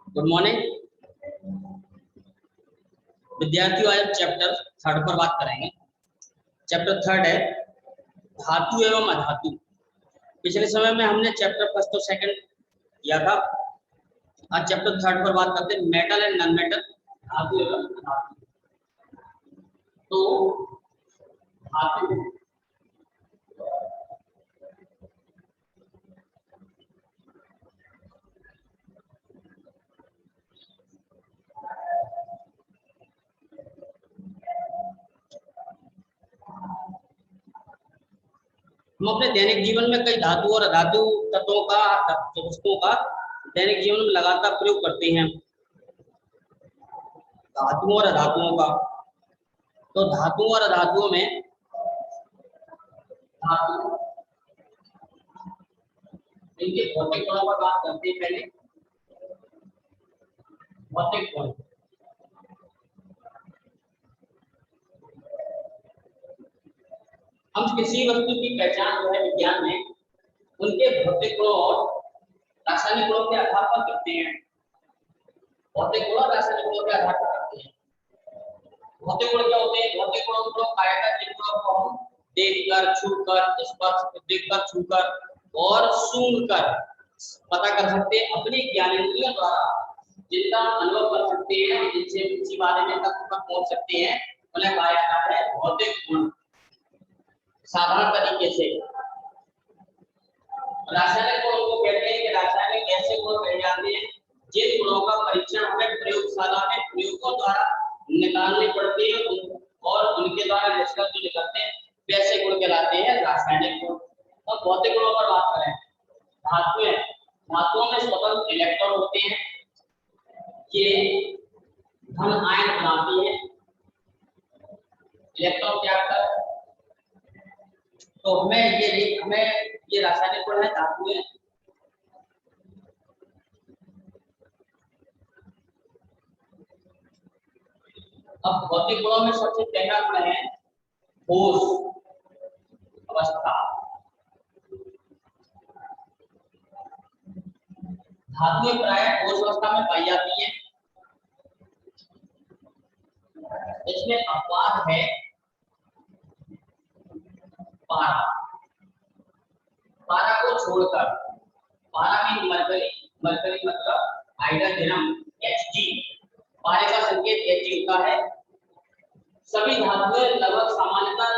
Good morning विद्यार्थियों। आज chapter 3 पर बात करेंगे। चैप्टर 3 है धातु एवं अधातु। पिछले समय में हमने चैप्टर 1 और 2 किया था। आज चैप्टर 3 पर बात करते हैं मेटल एंड नॉन मेटल, धातु एवं अधातु। तो धातु हम अपने दैनिक जीवन में कई धातु और अधातु तत्वों का वस्तुओं का दैनिक जीवन में लगातार प्रयोग करते हैं, धातुओं और अधातुओं का। तो धातुओं और अधातुओं में धातु इनके भौतिक गुणों पर बात करते हैं। पहले भौतिक गुण। हम किसी वस्तु की पहचान जो है विज्ञान में उनके भौतिक गुणों और रासायनिक गुणों के आधार पर करते हैं। भौतिक गुण और रासायनिक गुणों के आधार पर करते हैं। भौतिक गुण क्या होते हैं? भौतिक गुणों को कायदा जिन गुणों को हम देखकर, छूकर, स्पर्श देखकर, छूकर और सूंघकर पता कर सकते हैं। अपनी ज्ञानेंद्रियों द्वारा जिनका अनुभव कर सकते हैं, जिनसे किसी बारे में तक पर पहुंच सकते हैं, उन्हें कहा जाता है भौतिक गुण। साधारण तरीके से रासायनिक गुणों को कहते हैं कि रासायनिक ऐसे गुण कहे जाते हैं जिन गुणों का परीक्षण हमें प्रयोगशाला में प्रयोगों द्वारा निकालने पड़ते हैं और उनके द्वारा निष्कर्ष जो निकलते हैं वैसे गुण कहलाते हैं रासायनिक गुण। और भौतिक गुणों पर बात करें, धातुएं, धातुओं में स्वतंत्र इलेक्ट्रॉन होते हैं, ये धन आयन बनाती है, इलेक्ट्रॉन त्याग कर। तो हमें ये रासायनिक गुण है धातुएं। अब भौतिक गुणों में सबसे पहला गुण है ठोस अवस्था। धातुएं प्रायः ठोस अवस्था में पाई जाती हैं। इसमें अपवाद है पारा। पारा को छोड़कर, पारा में मरकरी, मरकरी मतलब हाइड्रोजन Hg, पारे का संकेत Hg होता है। सभी धातुएं लगभग सामान्यतः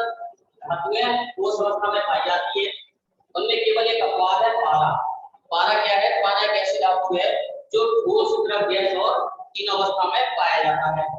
धातुएं ठोस अवस्था में पाई जाती है। उनमें केवल एक अपवाद है पारा। पारा क्या है? पारा एक ऐसी धातु है जो ठोस, द्रव, गैस और तीन अवस्था में पाया जाता है।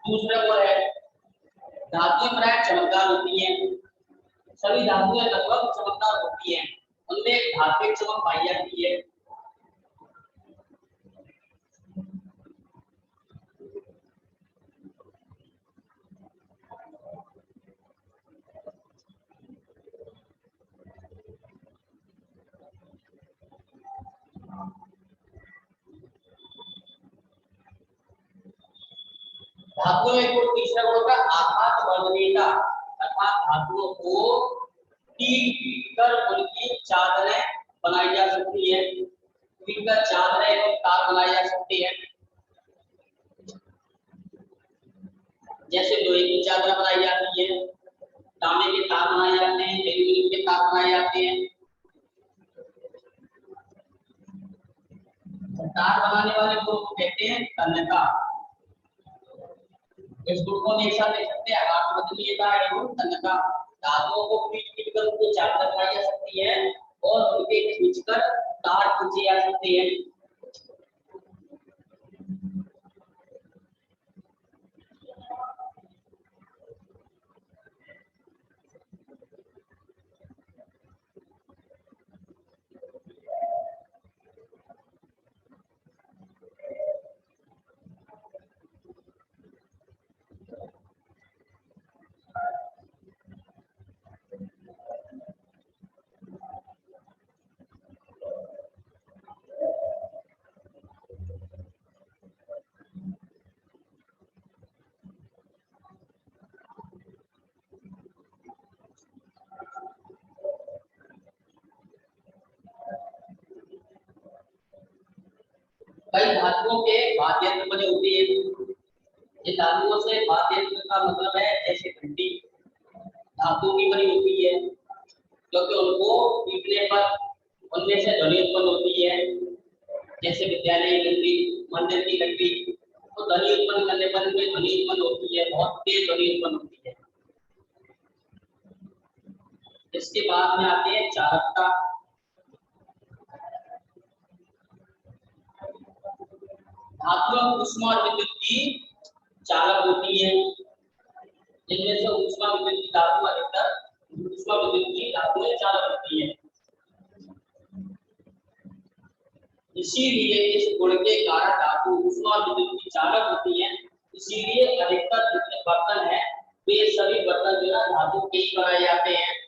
दूसरा गुण है धातुएं प्रायः चमकदार होती हैं। सभी धातुएं लगभग चमकदार होती हैं। उनमें एक धात्विक चमक पाई जाती है। धातुओं में एक तीसरा गुण का आघात वर्धनीयता, अर्थात धातुओं को पीट कर उनकी चादरें बनाई जा सकती है। पीट कर चादरें एवं तार बनाई जा सकती है। जैसे लोहे की चादर बनाई जाती है, तांबे के तार बनाए जाते हैं, एल्यूमीनियम के तार बनाए जाते हैं। तार बनाने वाले गुण को कहते हैं तन्यता। इस गुण को एक साथ लिख सकते हैं, आघात वर्धनीयता एवं तन्यता। धातुओं को पीट कर उनकी चादर बनाई जा सकती है और उनके खींचकर तार खींचे जा सकते हैं। कई धातुओं के वाद्य यंत्र बने होते हैं। इन धातुओं से वाद्य यंत्र का मतलब है जैसे घंटी धातु की बनी होती है, क्योंकि उनको पीटने पर उनमें से ध्वनि उत्पन्न होती है। जैसे विद्यालय की घंटी, मंदिर की घंटी, तो ध्वनि उत्पन्न करने पर उनमें ध्वनि उत्पन्न होती है, बहुत तेज ध्वनि उत्पन्न होती है। इसके बाद में आते हैं चालकता। धातुएं ऊष्मा और विद्युत की चालक होती है। जिनमें से ऊष्मा विद्युत की धातु अधिकतर ऊष्मा विद्युत की धातुएं चालक होती है। इसीलिए इस गुण के कारण धातु ऊष्मा और विद्युत की चालक होती है। इसीलिए अधिकतर जितने बर्तन है वे सभी बर्तन जो है धातु के ही बनाए जाते हैं।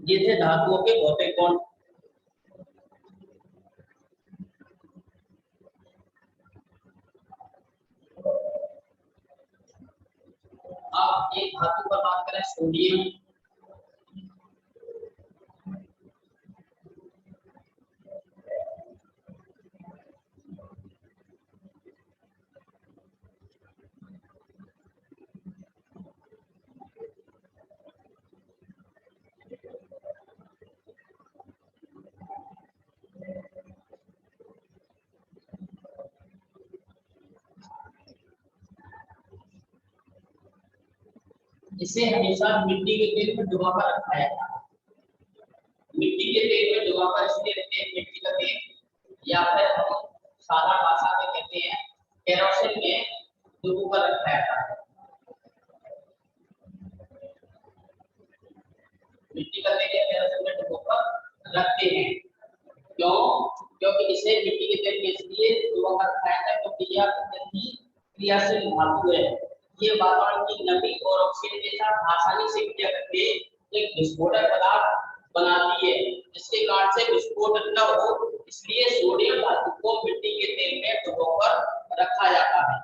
ये थे धातुओं के भौतिक गुण। अब एक धातु पर बात करें, सोडियम। इसे हमेशा मिट्टी के तेल में डुबाकर रखा जाता है। मिट्टी के तेल में डुबाकर इसलिए रखते हैं, मिट्टी का तेल या फिर हम सादा भाषा में कहते हैं केरोसिन में डुबोकर रखा जाता है। मिट्टी का तेल या केरोसिन में डुबोकर रखते हैं। क्यों? क्योंकि इसे मिट्टी के तेल में इसलिए डुबाकर रखा जाता है क्योंकि यह अत्यंत क्रियाशील धातु है। ये वातावरण की नमी और ऑक्सीजन के साथ आसानी से क्रिया करके एक विस्फोटक पदार्थ बनाती है, जिसके कारण से विस्फोट न हो, इसलिए सोडियम धातु को मिट्टी के तेल में डुबोकर रखा जाता है।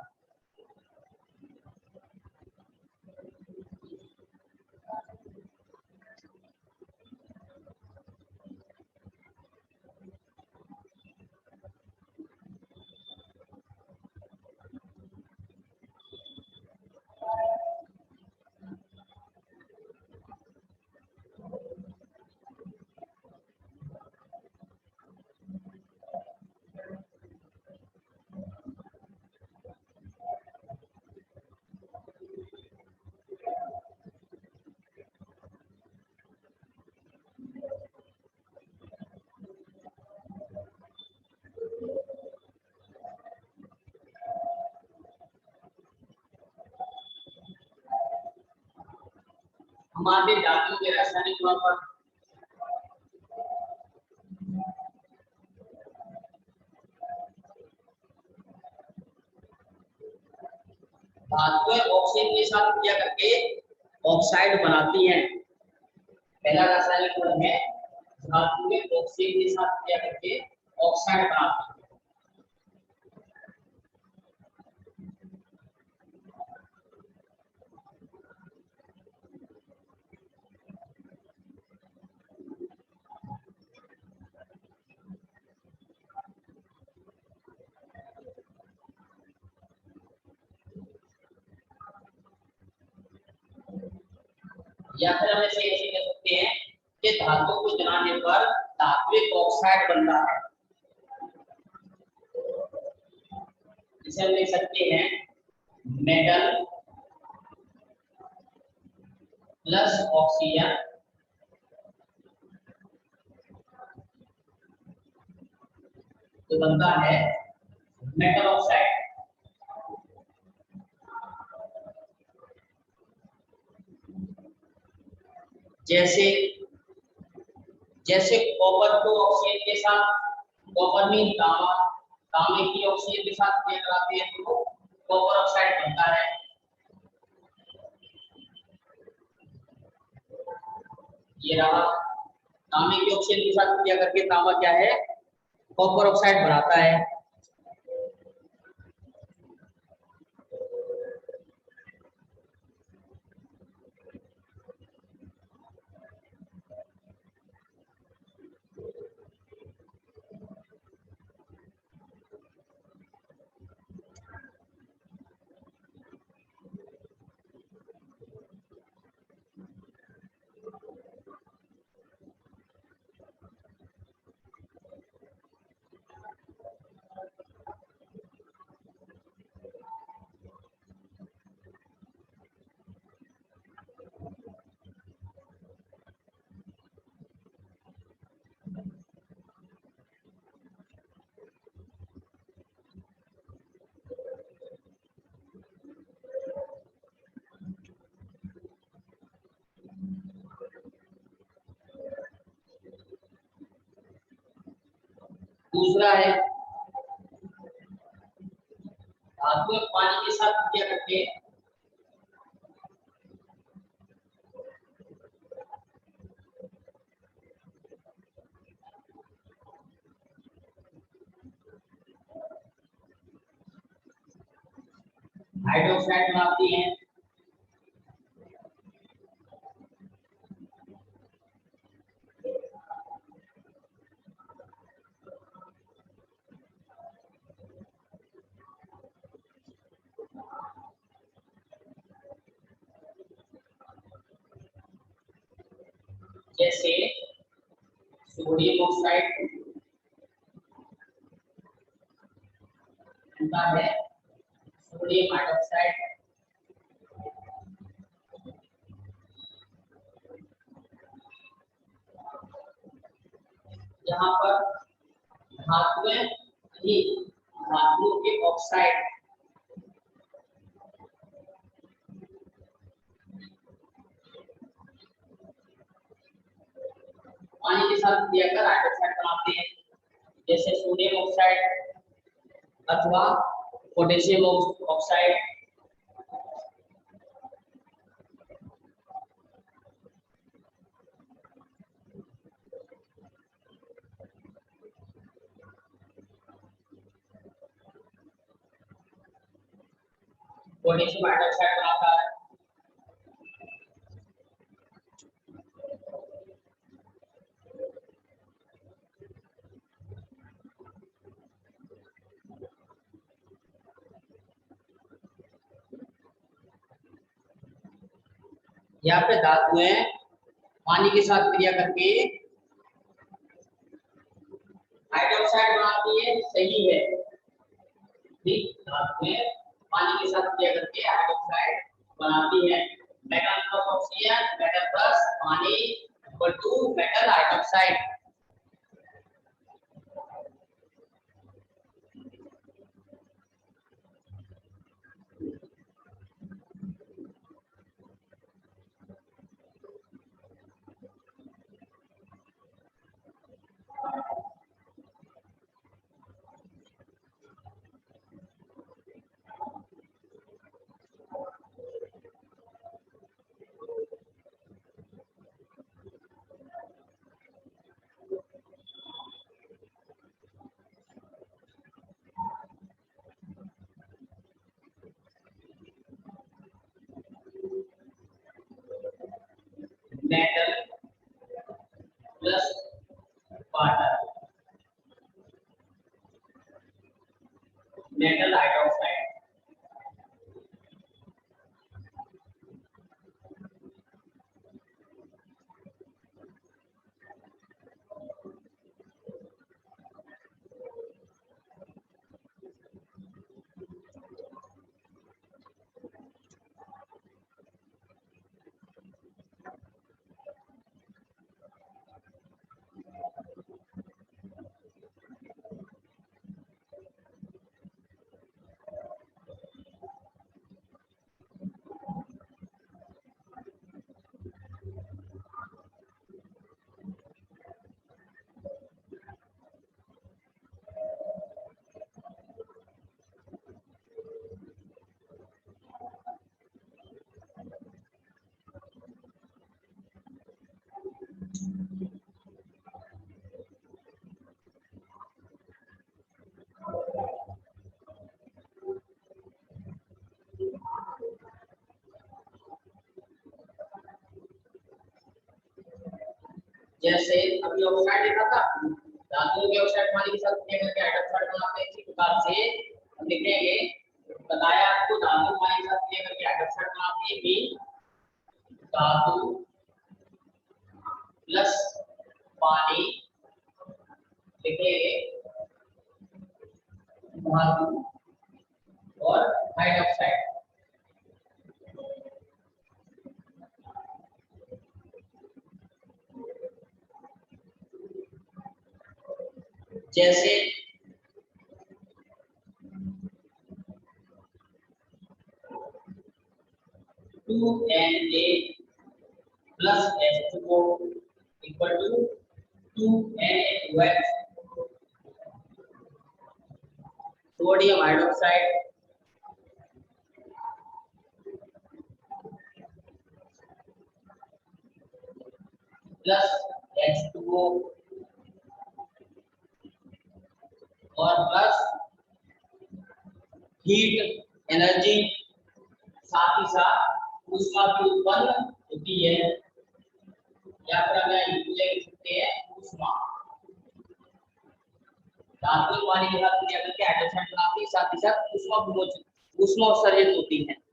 हमारे धातुओं के रासायनिक गुणों पर धातुएं ऑक्सीजन के साथ क्रिया करके ऑक्साइड बनाती हैं। पहला रासायनिक गुण है धातुएं ऑक्सीजन के साथ क्रिया करके ऑक्साइड बनाती हैं। या फिर हम ऐसे ऐसे कह सकते हैं कि धातु को जलाने पर धात्विक ऑक्साइड बनता है। इसे हम लिख सकते हैं मेटल प्लस ऑक्सीजन तो बनता है मेटल ऑक्साइड। जैसे जैसे कॉपर को ऑक्सीजन के साथ, कॉपर मीन तांबा, तांबे की ऑक्सीजन के साथ क्रिया कराते हैं तो कॉपर ऑक्साइड बनता है। ये रहा, तांबे की ऑक्सीजन के साथ क्रिया करके तांबा क्या है, कॉपर ऑक्साइड बनाता है। दूसरा है धातु पानी के साथ क्रिया करके हाइड्रोक्साइड बनाती है। जैसे सोडियम ऑक्साइड बनता है सोडियम हाइड्रोक्साइड। यहाँ पर धातुएं ही धातुओं के ऑक्साइड पानी के साथ क्रिया कर हाइड्रोक्साइड बनाते हैं। जैसे सोडियम ऑक्साइड अथवा पोटेशियम ऑक्साइड। पोटेशियम हाइड्रोक्साइड बनाता है। यहाँ पे धातुएं पानी के साथ क्रिया करके हाइड्रोक्साइड बनाती है, सही है। ठीक, धातुएं पानी के साथ क्रिया करके हाइड्रोक्साइड बनाती है। Metal plus oxygen, metal plus पानी equal to metal hydroxide. Metal plus water, metal hydroxide. जैसे अभी ऑक्साइड लिखा था, धातुओं के ऑक्साइड पानी के साथ क्रिया करके हाइड्रोक्साइड बनाते हैं। इसी प्रकार से हम लिखेंगे, बताया आपको धातु पानी के साथ क्रिया करके हाइड्रोक्साइड बनाती है कि धातु प्लस पानी लिखेंगे धातु और हाइड्रोक्साइड। जैसे Na plus H2O equal to 2Na2H, sodium hydroxide plus H2O और प्लस हीट एनर्जी, साथ ही साथ ऊष्मा भी उत्पन्न होती है, या फिर हम लिख सकते हैं ऊष्मा। धातु पानी के साथ क्रिया करके हाइड्रोक्साइड बनाती है, साथ ही साथ ऊष्मा उत्सर्जित होती है।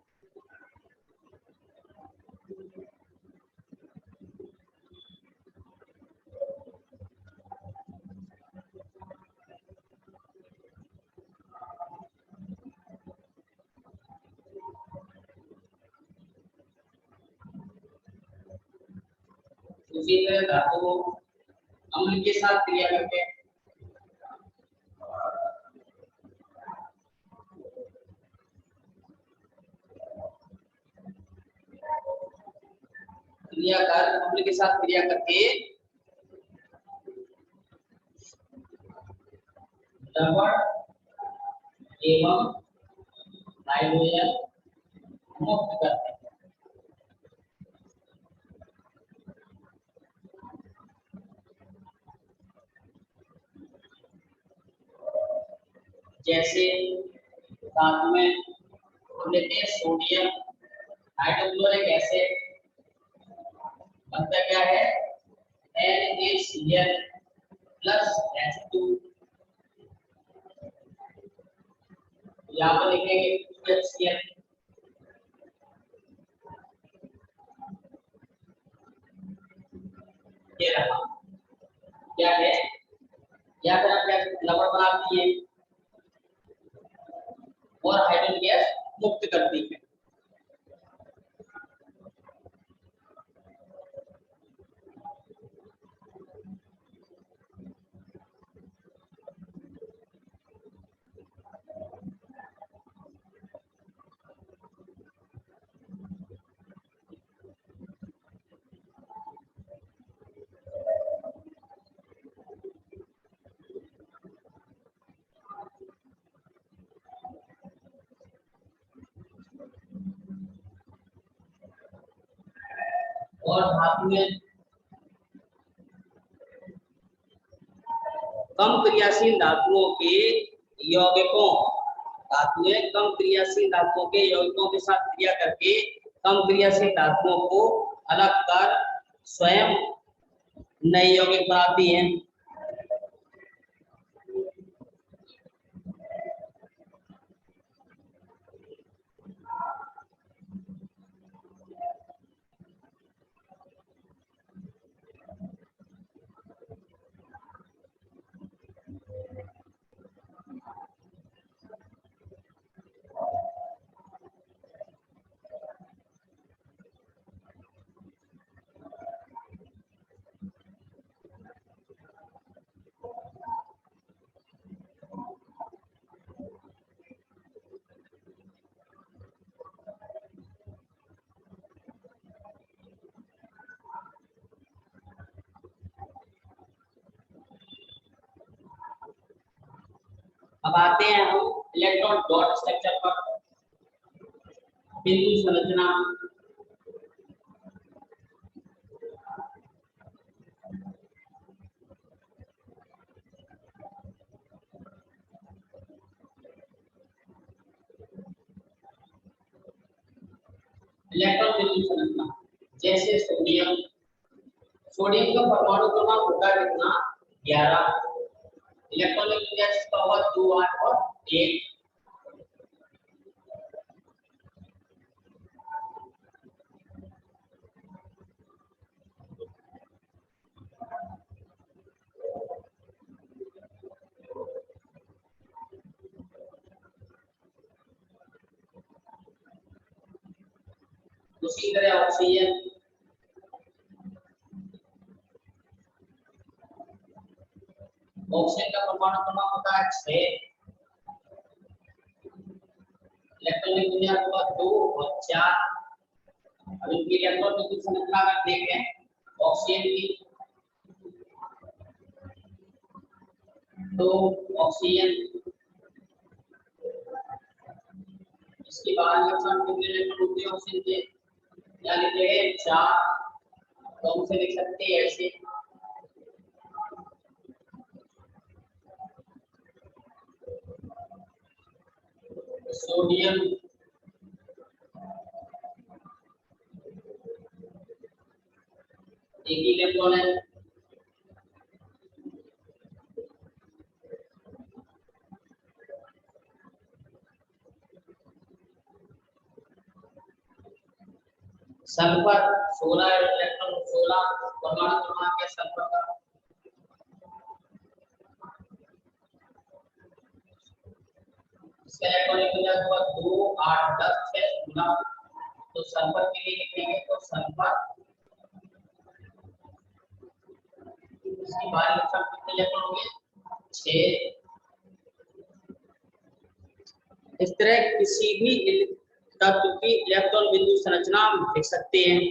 उसी तरह धातु अम्ल के साथ क्रिया करके अम्ल के साथ क्रिया करके रबड़ एवं हाइड्रोजन मुक्त करते हैं। जैसे धातु में हम लेते हैं सोडियम हाइड्रोक्लोरिक एसिड, बनता क्या है NaCl प्लस H2, यहाँ पर लिखेंगे HCl। ये रहा क्या है, या फिर आप क्या लवण बनाती है और हाइड्रोजन गैस मुक्त करती है। और धातु में कम क्रियाशील धातुओं के यौगिकों, धातु में कम क्रियाशील धातुओं के यौगिकों के साथ क्रिया करके कम क्रियाशील धातुओं को अलग कर स्वयं नए यौगिक बनाती हैं। अब आते हैं हम इलेक्ट्रॉन डॉट स्ट्रक्चर पर। बिंदु संरचना, इलेक्ट्रॉन बिंदु संरचना, जैसे सोडियम सोडियम का परमाणु क्रमांक होता है कितना 11, इलेक्ट्रॉनिक गैस का हुआ 2 8 और 1। उसी तरह ऑक्सीजन का परमाणु क्रमांक होता है 6, इलेक्ट्रॉनिक दुनिया का 2 और 4। अब इनकी इलेक्ट्रॉनिक संरचना अगर देखें ऑक्सीजन की, तो ऑक्सीजन इसकी बाहर इलेक्ट्रॉन कितने इलेक्ट्रॉन होते हैं ऑक्सीजन के, या लिखते हैं 4, तो हम उसे लिख सकते हैं ऐसे सोडियम एक इलेक्ट्रॉन है, सल्फर 16 इलेक्ट्रॉन, 16 परमाणु क्रमांक है सल्फर का। इसका इलेक्ट्रॉनिक संख्या होगा 2 8 10 6 16। तो सल्फर के लिए लिखेंगे तो सल्फर इसकी बाहर इलेक्ट्रॉन कितने इलेक्ट्रॉन होंगे 6। इस तरह किसी भी तत्व की इलेक्ट्रॉन बिंदु संरचना लिख सकते हैं।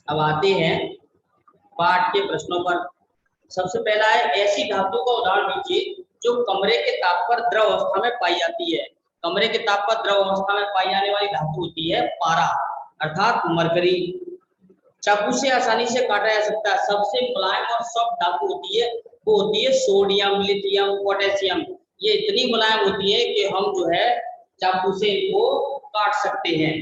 अब आते हैं पाठ के प्रश्नों पर। सबसे पहला है ऐसी धातु का उदाहरण दीजिए जो कमरे के ताप पर द्रव अवस्था में पाई जाती है। कमरे के ताप पर द्रव अवस्था में पाई जाने वाली धातु होती है पारा अर्थात मरकरी। चाकू से आसानी से काटा जा सकता है। सबसे मुलायम और सॉफ्ट धातु होती है वो होती है सोडियम, लिथियम, पोटेशियम। ये इतनी मुलायम होती है कि हम जो है चाकू से इनको काट सकते हैं।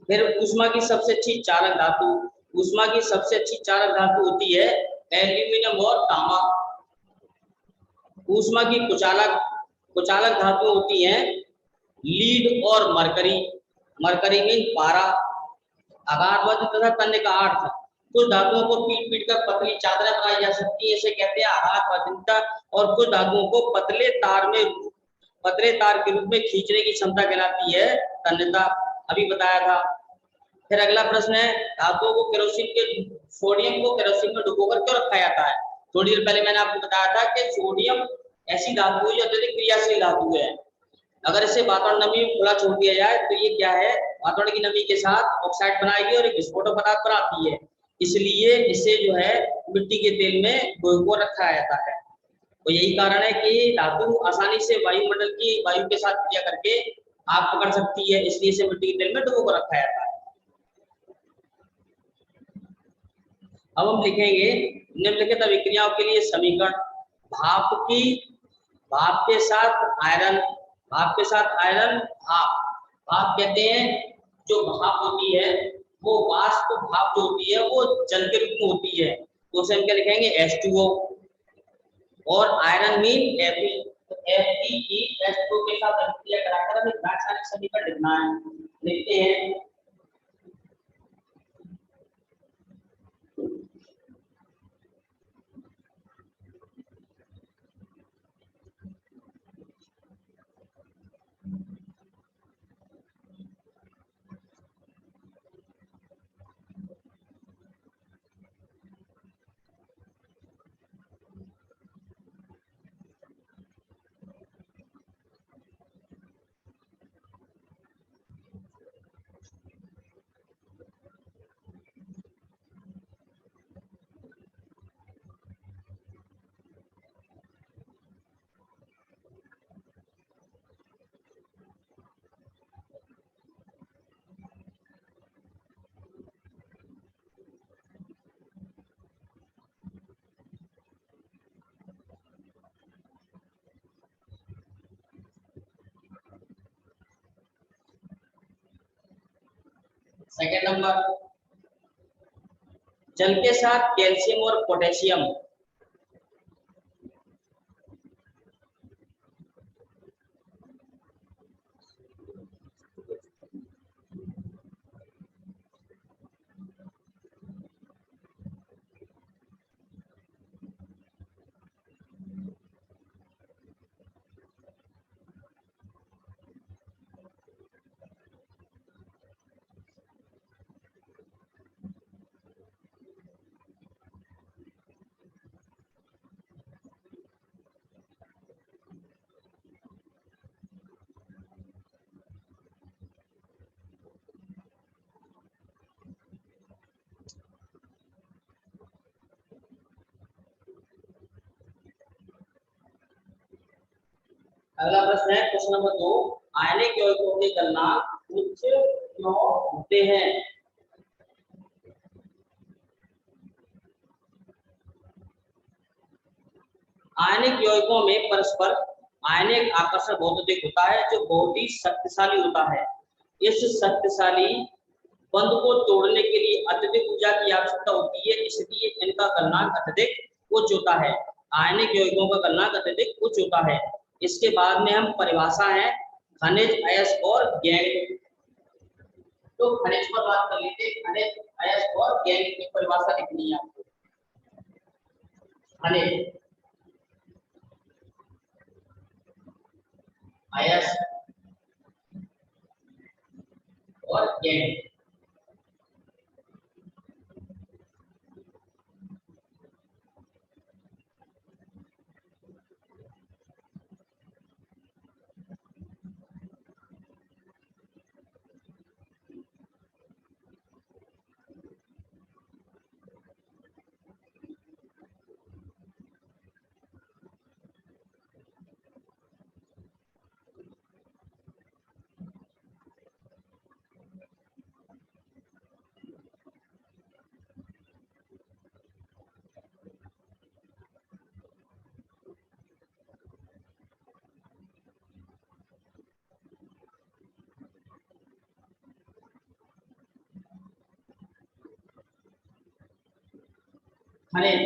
फिर ऊष्मा की सबसे अच्छी चालक धातु, ऊष्मा की सबसे अच्छी चालक धातु होती है एल्यूमिनियम और तांबा। ऊष्मा की कुचालक धातु होती हैं लीड और मरकरी। मरकरी मीन पारा। आघातवादी तथा तन्य का अर्थ, कुछ धातुओं को पीट पीट कर पतली चादरें बनाई जा सकती है, इसे कहते हैं आघातवादिता। और कुछ धातुओं को पतले तार के रूप में खींचने की क्षमता कहलाती है तन्यता, अभी बताया था। फिर अगला प्रश्न है धातुओं को सोडियम को केरोसिन में डुबोकर क्यों रखा जाता है। थोड़ी देर पहले मैंने आपको बताया था कि सोडियम ऐसी धातु है जो अत्यधिक क्रियाशील धातु है। अगर इसे वातावरण नमी में खुला छोड़ दिया जाए तो ये क्या है, वातावरण की नमी के साथ ऑक्साइड बनाएगी और एक विस्फोटक पदार्थ बनाती है। इसलिए इसे जो है मिट्टी के तेल में डुबो रखा जाता है। तो यही कारण है कि धातु आसानी से वायुमंडल की वायु के साथ क्रिया करके आग पकड़ सकती है, इसलिए इसे मिट्टी के तेल में डुबो कर रखा जाता है। अब हम लिखेंगे निम्नलिखित अभिक्रियाओं के लिए समीकरण। भाप के साथ आयरन भाप कहते हैं जो भाप होती है वो वाष्प भाप जो होती है वो जल के रूप में होती है, तो उसे हम क्या लिखेंगे H2O। और आयरन मीन Fe, तो FeH2O के साथ अभिक्रिया कराकर हमें रासायनिक समीकरण लिखना है। लिखते हैं सेकंड नंबर, जल के साथ कैल्शियम और पोटेशियम अगला प्रश्न है क्वेश्चन नंबर 2, आयनिक यौगिकों के गलनांक उच्च क्यों होते हैं? आयनिक यौगिकों में परस्पर आयनिक आकर्षण बहुत अधिक होता है, जो बहुत ही शक्तिशाली होता है। इस शक्तिशाली बंध को तोड़ने के लिए अत्यधिक ऊर्जा की आवश्यकता होती है, इसलिए इनका गलनांक अत्यधिक उच्च होता है। आयनिक यौगिकों का गलनांक अत्यधिक उच्च होता है। इसके बाद में हम परिभाषा है खनिज, अयस्क और गैंग। तो खनिज पर बात कर लेते हैं। खनिज, अयस्क और गैंग की परिभाषा लिखनी है आपको। खनिज, अयस्क और गैंग। खनिज,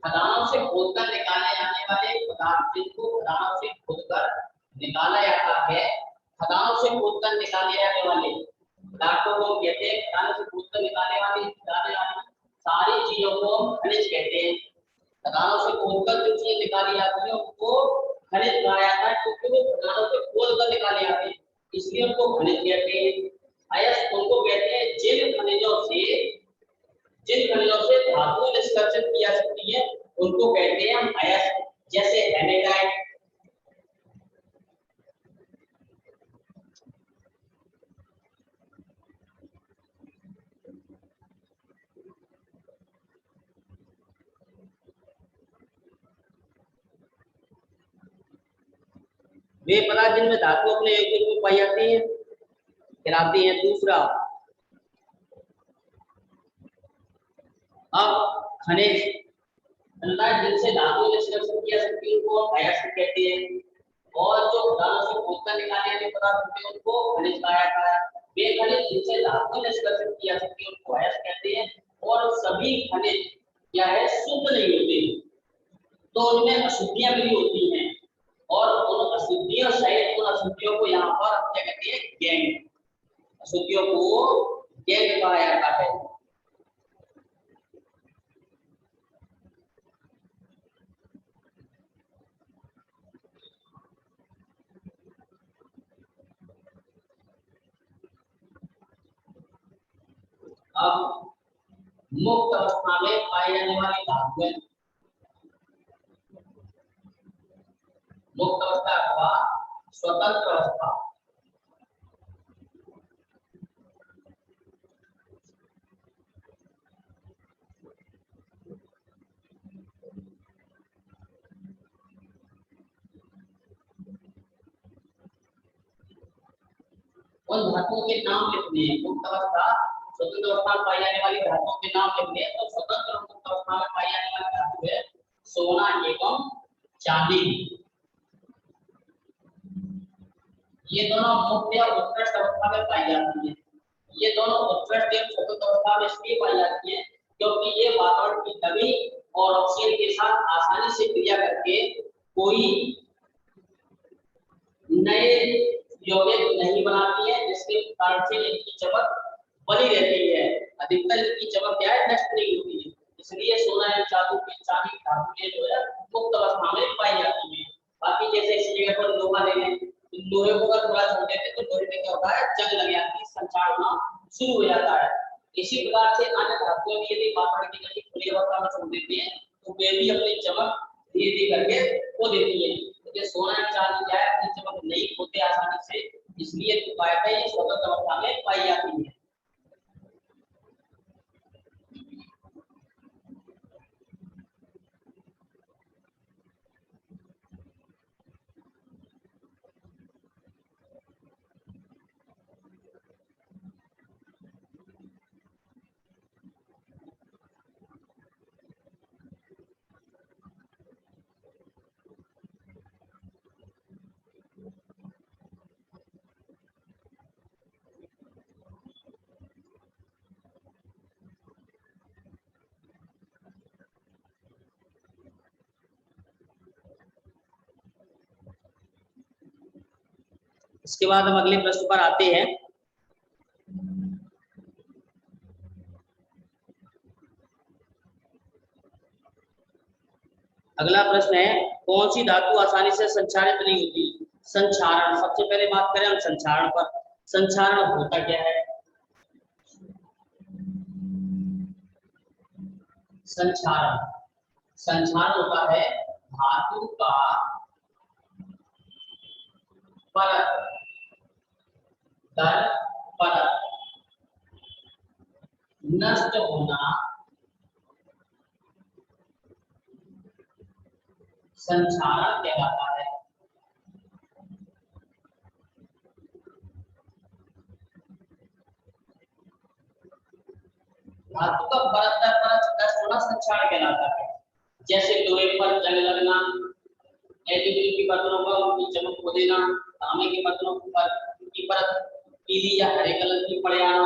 खदानों से खोदकर निकाले जाने वाले पदार्थ जिनको खदानों से खोदकर निकाला जाता है। खदानों से खोदकर निकाले जाने वाले पदार्थों को कहते हैं, खदानों से खोदकर निकाले वाली सारी चीजों को हम खनिज कहते हैं। खदानों से खोदकर जो चीज निकाली जाती है उनको खनिज कहा जाता है, क्योंकि वो खदानों से खोदकर निकाले जाते हैं, इसलिए उनको खनिज कहते हैं। अयस्क उनको कहते हैं जिन खनिजों से धातु निष्कर्षित की जा सकती है, उनको कहते हैं हम अयस्क, जैसे हेमेटाइट। वे पदार्थ जिनमें धातु अपने योग्य रूप में पाई जाती है कहलाती है। दूसरा, अब खनिज जिनसे धातु निष्कर्षण किया सकती है उनको अयस्क कहते हैं, और जो खदानों से खोदकर निकाले जाने पदार्थ होते हैं उनको खनिज कहा जाता है। वे खनिज जिनसे धातु निष्कर्षण की जा सकती है उनको अयस्क कहते हैं। और सभी खनिज क्या है, शुद्ध नहीं होते, तो उनमें अशुद्धियां भी होती हैं, और उन अशुद्धियों सहित उन अशुद्धियों को यहाँ पर क्या कहते हैं, गैंग, अशुद्धियों को गैंग कहा जाता है। अब मुक्त अवस्था में पाई जाने वाली धातुएं, मुक्त अवस्था अथवा स्वतंत्र अवस्था, उन धातुओं के नाम लिखने हैं। मुक्त अवस्था, स्वतंत्र अवस्था में पाई जाने वाली धातुओं के नाम लिखने हैं। तो स्वतंत्र और मुक्त अवस्था में पाई जाने वाली धातु है सोना एवं चांदी। ये दोनों मुक्त या उत्कृष्ट अवस्था में पाई जाती है। ये दोनों उत्कृष्ट एवं स्वतंत्र अवस्था में इसलिए पाई जाती है क्योंकि ये वातावरण की नमी और ऑक्सीजन के साथ आसानी से क्रिया करके कोई नए यौगिक नहीं बनाती है, जिसके कारण से इनकी चमक बनी रहती है। अधिकतर इनकी चमक क्या है, नष्ट नहीं होती है। इसलिए सोना या चांदी धातुएं जो है मुक्त अवस्था में पाई जाती है। बाकी जैसे इस जगह पर लोहा ले लें, लोहे को अगर थोड़ा छोड़ देते तो लोहे में क्या होता है, जंग लग जाती है, संचार होना शुरू हो जाता है। इसी प्रकार से अन्य धातुएं भी यदि वातावरण की नमी खुली अवस्था में छोड़ देती है तो वे भी अपनी चमक धीरे धीरे करके खो देती है। तो सोना या चांदी क्या है, अपनी चमक नहीं खोते आसानी से, इसलिए पाया ये स्वतंत्र अवस्था में पाई जाती है। इसके बाद हम अगले प्रश्न पर आते हैं। अगला प्रश्न है, कौन सी धातु आसानी से संक्षारित नहीं होती? संक्षारण, सबसे पहले बात करें हम संक्षारण पर। संक्षारण होता क्या है? संक्षारण, संक्षारण होता है धातु का परत दर परत नष्ट होना संक्षारण कहलाता है। धातु का परत दर परत नष्ट होना संक्षारण कहलाता है। जैसे लोहे पर जंग लगना, एल्यूमीनियम की बर्तनों पर उनकी चमक खो देना, तांबे के बर्तनों पर उनकी परत पीली या हरे कलर की पड़ जाना।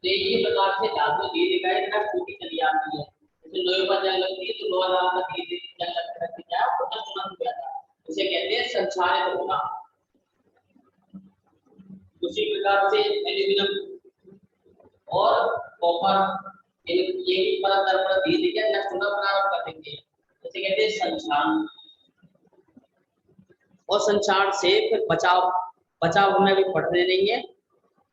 तो ये प्रकार से धातु धीरे धीरे नष्ट होती चली जाती है। जैसे लोहे पर जंग लगती है तो लोहा धातु धीरे धीरे जंग लगती क्या है, वो नष्ट होना शुरू हो जाता है। उसे कहते हैं संक्षारित होना। उसी प्रकार से एल्यूमीनियम और कॉपर ये भी परत दर परत धीरे धीरे नष्ट होना प्रारंभ कर देंगे, जैसे कहते हैं संक्षारण। और संक्षारण से फिर बचाव हमें अभी पढ़ने नहीं है।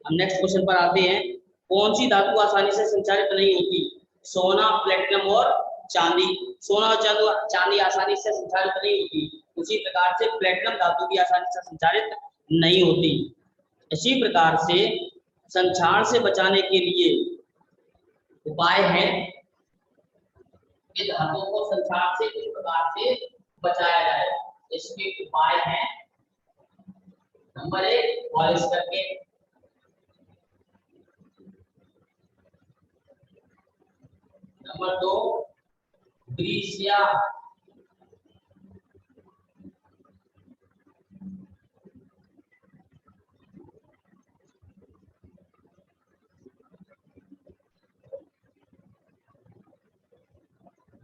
हम नेक्स्ट क्वेश्चन पर आते हैं। कौन सी धातु आसानी से संचारित नहीं होती? सोना, प्लेटिनम और चांदी। सोना और चांदी आसानी से संचारित नहीं होती। उसी प्रकार से प्लेटिनम धातु भी आसानी से संचारित नहीं होती। इसी प्रकार से संक्षारण से बचाने के लिए उपाय है कि धातुओं को संक्षारण से किस प्रकार से बचाया जाए। इसके उपाय है, नंबर 1 पॉलिश करके, नंबर 2 ग्रीस या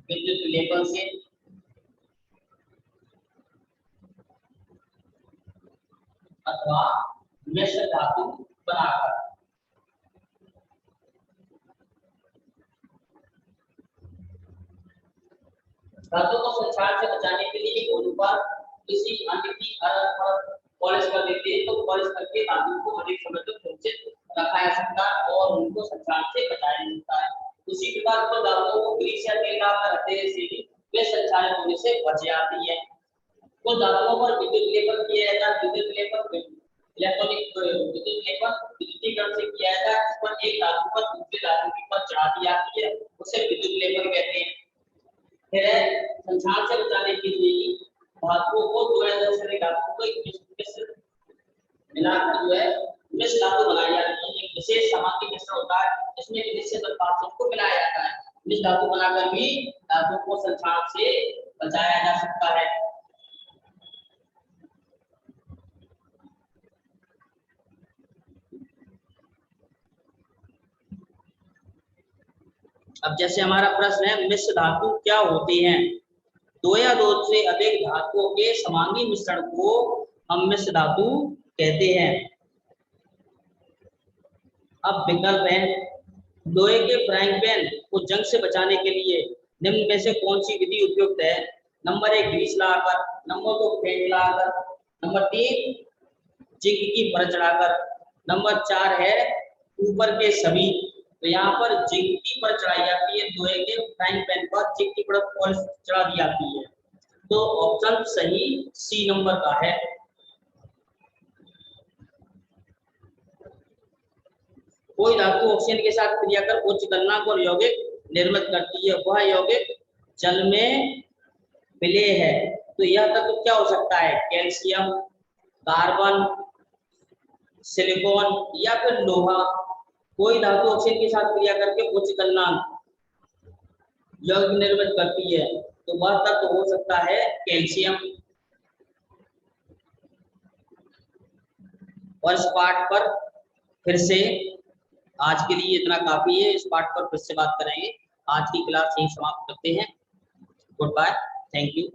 विद्युत विलेपन से अथवा मिश्र धातु बनाकर। धातु को संक्षारण से बचाने के लिए उन पर किसी अन्य की पॉलिश कर देते हैं, तो पॉलिश करके धातु को अधिक समय तक सुरक्षित रखा जा सकता है और उनको संक्षारण से बचाया जा सकता है। उसी प्रकार को धातुओं को ग्रीस या तेल लगाकर रखने से भी वे संक्षारित होने से बच जाती है। तो धातुओं पर विद्युत विलेपन किया जाता है। विद्युत विलेपन इलेक्ट्रॉनिक विद्युत विलेपन विद्युतीकरण से किया जाता है। इस पर एक धातु पर दूसरे धातु की पर चढ़ा दी जाती है, उसे विद्युत विलेपन कहते हैं। फिर संक्षारण से बचाने के लिए धातुओं को दो या दस से धातुओं को एक मिलाकर जो है मिश्र धातु बनाई जाती है। एक विशेष सामग्री मिश्रण होता है जिसमें निश्चित अनुपात को मिलाया जाता है। मिश्र धातु बनाकर भी धातु को संक्षारण से बचाया जा सकता है। अब जैसे हमारा प्रश्न है मिश्र धातु क्या होते हैं? दो या दो से अधिक धातुओं के समांगी मिश्रण को हम मिश्र धातु कहते हैं। अब विकल्प है लोहे के फ्राइंग पैन को जंग से बचाने के लिए निम्न में से कौन सी विधि उपयुक्त है? नंबर 1 ग्रीस लगाकर, नंबर 2 पेंट लगाकर, नंबर 3 जिंक की परत चढ़ाकर, नंबर 4 है ऊपर के सभी। तो यहाँ पर जिंक की परत चढ़ाई जाती है, लोहे के फ्राइंग पैन पर जिंक की परत चढ़ा दी जाती है। तो ऑप्शन सही सी नंबर का है। कोई धातु ऑक्सीजन के साथ क्रिया कर उच्च गलनांक और यौगिक निर्मित करती है, वह यौगिक जल में विलेय है। तो यह तत्व क्या हो सकता है? कैल्शियम, कार्बन, सिलिकॉन या फिर लोहा। कोई धातु ऑक्सीजन के साथ क्रिया करके उच्च गलनांक यौगिक निर्मित करती है, तो वह तत्व हो सकता है कैल्शियम। और इस पाठ पर फिर से आज के लिए इतना काफी है। इस पाठ पर फिर से बात करेंगे। आज की क्लास यहीं समाप्त करते हैं। Goodbye, thank you.